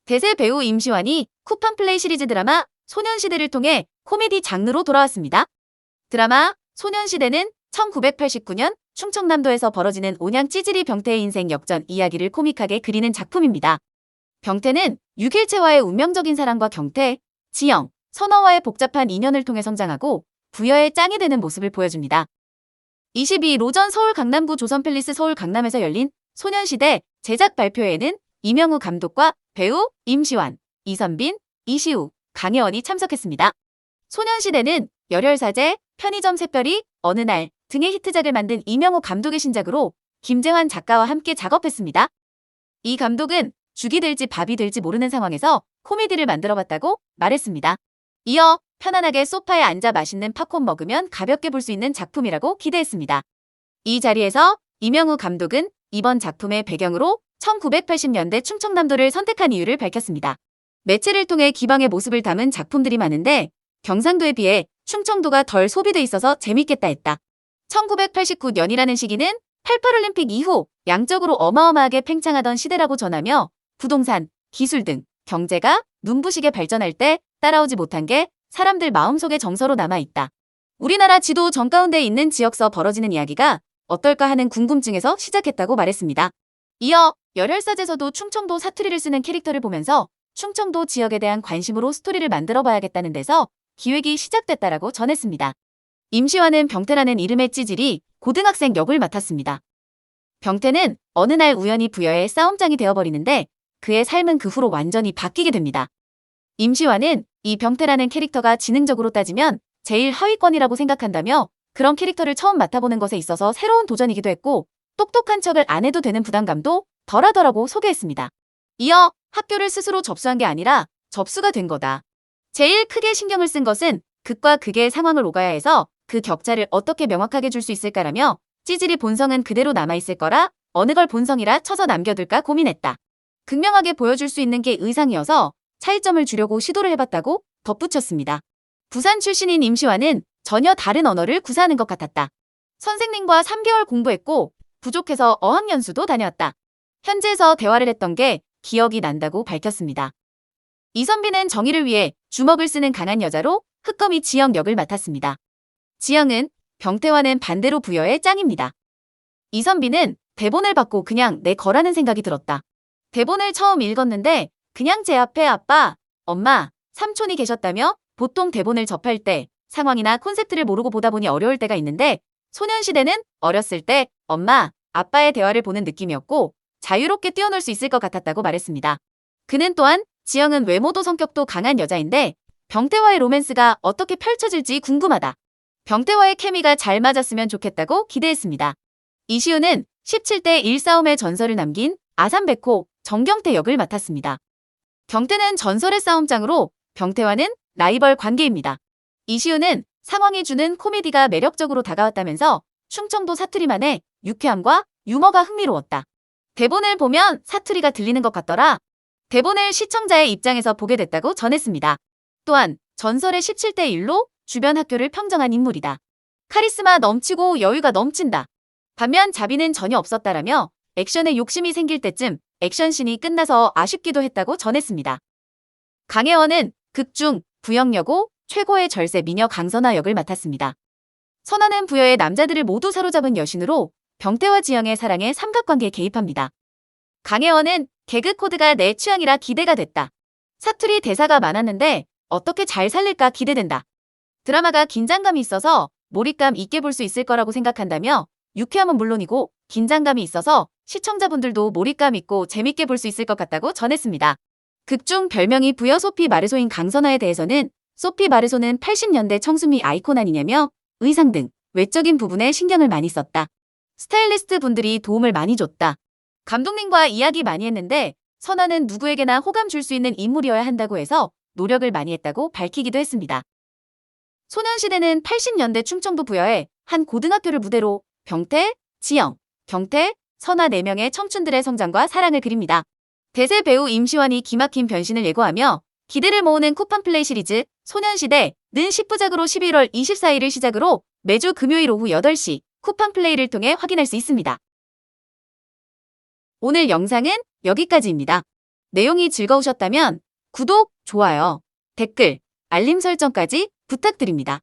대세 배우 임시완이 쿠팡 플레이 시리즈 드라마 소년시대를 통해 코미디 장르로 돌아왔습니다. 드라마 소년시대는 1989년 충청남도에서 벌어지는 온양 찌질이 병태의 인생 역전 이야기를 코믹하게 그리는 작품입니다. 병태는 유길채와의 운명적인 사랑과 경태, 지영, 선화와의 복잡한 인연을 통해 성장하고 부여의 짱이 되는 모습을 보여줍니다. 22일 오전 서울 강남구 조선팰리스 서울 강남에서 열린 소년시대 제작 발표회에는 이명우 감독과 배우 임시완, 이선빈, 이시우, 강혜원이 참석했습니다. 소년시대는 열혈사제, 편의점 샛별이, 어느 날 등의 히트작을 만든 이명우 감독의 신작으로 김재환 작가와 함께 작업했습니다. 이 감독은 죽이 될지 밥이 될지 모르는 상황에서 코미디를 만들어봤다고 말했습니다. 이어 편안하게 소파에 앉아 맛있는 팝콘 먹으면 가볍게 볼 수 있는 작품이라고 기대했습니다. 이 자리에서 이명우 감독은 이번 작품의 배경으로 1980년대 충청남도를 선택한 이유를 밝혔습니다. 매체를 통해 기방의 모습을 담은 작품들이 많은데 경상도에 비해 충청도가 덜 소비돼 있어서 재밌겠다 했다. 1989년이라는 시기는 88올림픽 이후 양적으로 어마어마하게 팽창하던 시대라고 전하며 부동산, 기술 등 경제가 눈부시게 발전할 때 따라오지 못한 게 사람들 마음속에 정서로 남아있다. 우리나라 지도 정가운데에 있는 지역서 벌어지는 이야기가 어떨까 하는 궁금증에서 시작했다고 말했습니다. 이어 열혈사제에서도 충청도 사투리를 쓰는 캐릭터를 보면서 충청도 지역에 대한 관심으로 스토리를 만들어 봐야겠다는 데서 기획이 시작됐다라고 전했습니다. 임시완은 병태라는 이름의 찌질이 고등학생 역을 맡았습니다. 병태는 어느 날 우연히 부여의 싸움장이 되어버리는데 그의 삶은 그 후로 완전히 바뀌게 됩니다. 임시완은 이 병태라는 캐릭터가 지능적으로 따지면 제일 하위권이라고 생각한다며 그런 캐릭터를 처음 맡아보는 것에 있어서 새로운 도전이기도 했고 똑똑한 척을 안 해도 되는 부담감도 덜하더라고 소개했습니다. 이어 학교를 스스로 접수한 게 아니라 접수가 된 거다. 제일 크게 신경을 쓴 것은 극과 극의 상황을 오가야 해서 그 격차를 어떻게 명확하게 줄 수 있을까라며 찌질이 본성은 그대로 남아있을 거라 어느 걸 본성이라 쳐서 남겨둘까 고민했다. 극명하게 보여줄 수 있는 게 의상이어서 차이점을 주려고 시도를 해봤다고 덧붙였습니다. 부산 출신인 임시완은 전혀 다른 언어를 구사하는 것 같았다. 선생님과 3개월 공부했고 부족해서 어학연수도 다녀왔다. 현지에서 대화를 했던 게 기억이 난다고 밝혔습니다. 이선빈은 정의를 위해 주먹을 쓰는 강한 여자로 흑검이 지영 역을 맡았습니다. 지영은 병태와는 반대로 부여의 짱입니다. 이선빈은 대본을 받고 그냥 내 거라는 생각이 들었다. 대본을 처음 읽었는데 그냥 제 앞에 아빠, 엄마, 삼촌이 계셨다며 보통 대본을 접할 때 상황이나 콘셉트를 모르고 보다 보니 어려울 때가 있는데 소년시대는 어렸을 때 엄마, 아빠의 대화를 보는 느낌이었고 자유롭게 뛰어놀 수 있을 것 같았다고 말했습니다. 그는 또한 지영은 외모도 성격도 강한 여자인데 병태와의 로맨스가 어떻게 펼쳐질지 궁금하다. 병태와의 케미가 잘 맞았으면 좋겠다고 기대했습니다. 이시우는 17대 1싸움의 전설을 남긴 아산백호 정경태 역을 맡았습니다. 경태는 전설의 싸움장으로 병태와는 라이벌 관계입니다. 이시우는 상황이 주는 코미디가 매력적으로 다가왔다면서 충청도 사투리만의 유쾌함과 유머가 흥미로웠다. 대본을 보면 사투리가 들리는 것 같더라. 대본을 시청자의 입장에서 보게 됐다고 전했습니다. 또한 전설의 17대 1로 주변 학교를 평정한 인물이다. 카리스마 넘치고 여유가 넘친다. 반면 자비는 전혀 없었다라며 액션에 욕심이 생길 때쯤 액션씬이 끝나서 아쉽기도 했다고 전했습니다. 강혜원은 극중 부영여고 최고의 절세 미녀 강선화 역을 맡았습니다. 선화는 부여의 남자들을 모두 사로잡은 여신으로 병태와 지영의 사랑에 삼각관계에 개입합니다. 강혜원은 개그 코드가 내 취향이라 기대가 됐다. 사투리 대사가 많았는데 어떻게 잘 살릴까 기대된다. 드라마가 긴장감이 있어서 몰입감 있게 볼 수 있을 거라고 생각한다며 유쾌함은 물론이고 긴장감이 있어서 시청자분들도 몰입감 있고 재밌게 볼 수 있을 것 같다고 전했습니다. 극중 별명이 부여 소피 마르소인 강선화에 대해서는 소피 마르소는 80년대 청순미 아이콘 아니냐며 의상 등 외적인 부분에 신경을 많이 썼다. 스타일리스트 분들이 도움을 많이 줬다. 감독님과 이야기 많이 했는데 선화는 누구에게나 호감 줄 수 있는 인물이어야 한다고 해서 노력을 많이 했다고 밝히기도 했습니다. 소년시대는 80년대 충청도 부여의 한 고등학교를 무대로 병태, 지영, 경태, 선화 4명의 청춘들의 성장과 사랑을 그립니다. 대세 배우 임시완이 기막힌 변신을 예고하며 기대를 모으는 쿠팡 플레이 시리즈 소년시대는 10부작으로 11월 24일을 시작으로 매주 금요일 오후 8시 쿠팡 플레이를 통해 확인할 수 있습니다. 오늘 영상은 여기까지입니다. 내용이 즐거우셨다면 구독, 좋아요, 댓글, 알림 설정까지 부탁드립니다.